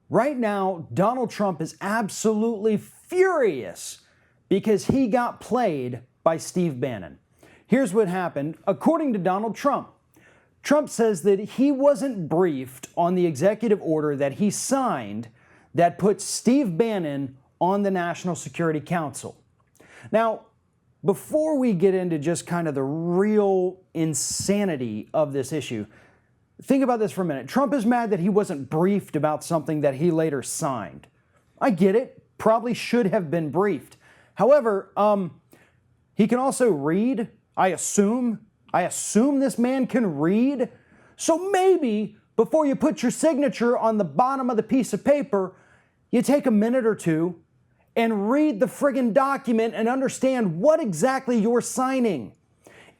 Right now, Donald Trump is absolutely furious because he got played by Steve Bannon. Here's what happened. According to Donald Trump, Trump says that he wasn't briefed on the executive order that he signed that put Steve Bannon on the National Security Council. Now, before we get into just kind of the real insanity of this issue, think about this for a minute. Trump is mad that he wasn't briefed about something that he later signed. I get it. Probably should have been briefed. However, he can also read, I assume. I assume this man can read. So maybe before you put your signature on the bottom of the piece of paper, you take a minute or two and read the friggin' document and understand what exactly you're signing.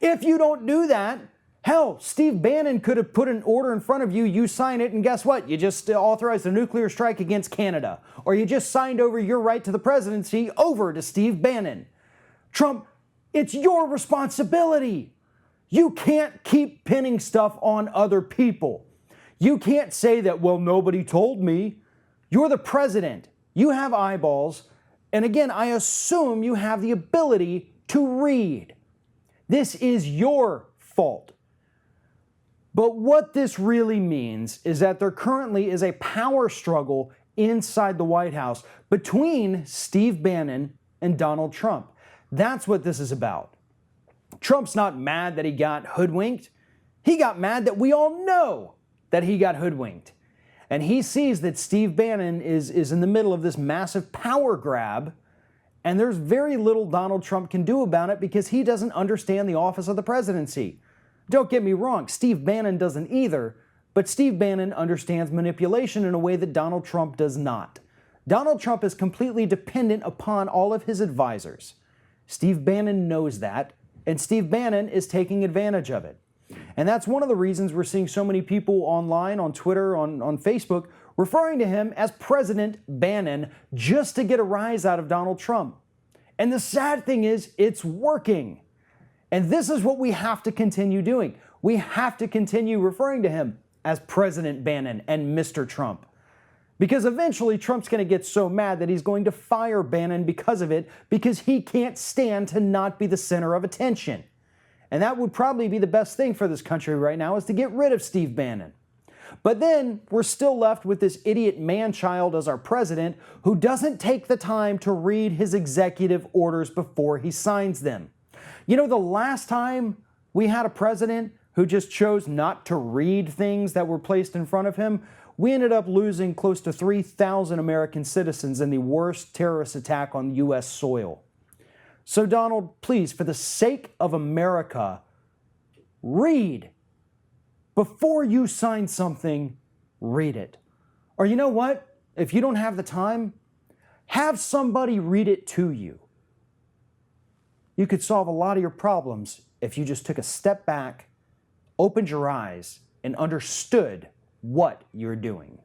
If you don't do that, hell, Steve Bannon could have put an order in front of you, you sign it, and guess what? You just authorized a nuclear strike against Canada. Or you just signed over your right to the presidency over to Steve Bannon. Trump, it's your responsibility. You can't keep pinning stuff on other people. You can't say that, well, nobody told me. You're the president. You have eyeballs. And again, I assume you have the ability to read. This is your fault. But what this really means is that there currently is a power struggle inside the White House between Steve Bannon and Donald Trump. That's what this is about. Trump's not mad that he got hoodwinked. He got mad that we all know that he got hoodwinked. And he sees that Steve Bannon is in the middle of this massive power grab, and there's very little Donald Trump can do about it because he doesn't understand the office of the presidency. Don't get me wrong, Steve Bannon doesn't either, but Steve Bannon understands manipulation in a way that Donald Trump does not. Donald Trump is completely dependent upon all of his advisors. Steve Bannon knows that, and Steve Bannon is taking advantage of it. And that's one of the reasons we're seeing so many people online, on Twitter, on Facebook, referring to him as President Bannon just to get a rise out of Donald Trump. And the sad thing is, it's working. And this is what we have to continue doing. We have to continue referring to him as President Bannon and Mr. Trump. Because eventually Trump's going to get so mad that he's going to fire Bannon because of it, because he can't stand to not be the center of attention. And that would probably be the best thing for this country right now, is to get rid of Steve Bannon. But then we're still left with this idiot man-child as our president who doesn't take the time to read his executive orders before he signs them. You know, the last time we had a president who just chose not to read things that were placed in front of him, we ended up losing close to 3,000 American citizens in the worst terrorist attack on U.S. soil. So Donald, please, for the sake of America, read. Before you sign something, read it. Or you know what? If you don't have the time, have somebody read it to you. You could solve a lot of your problems if you just took a step back, opened your eyes, and understood what you're doing.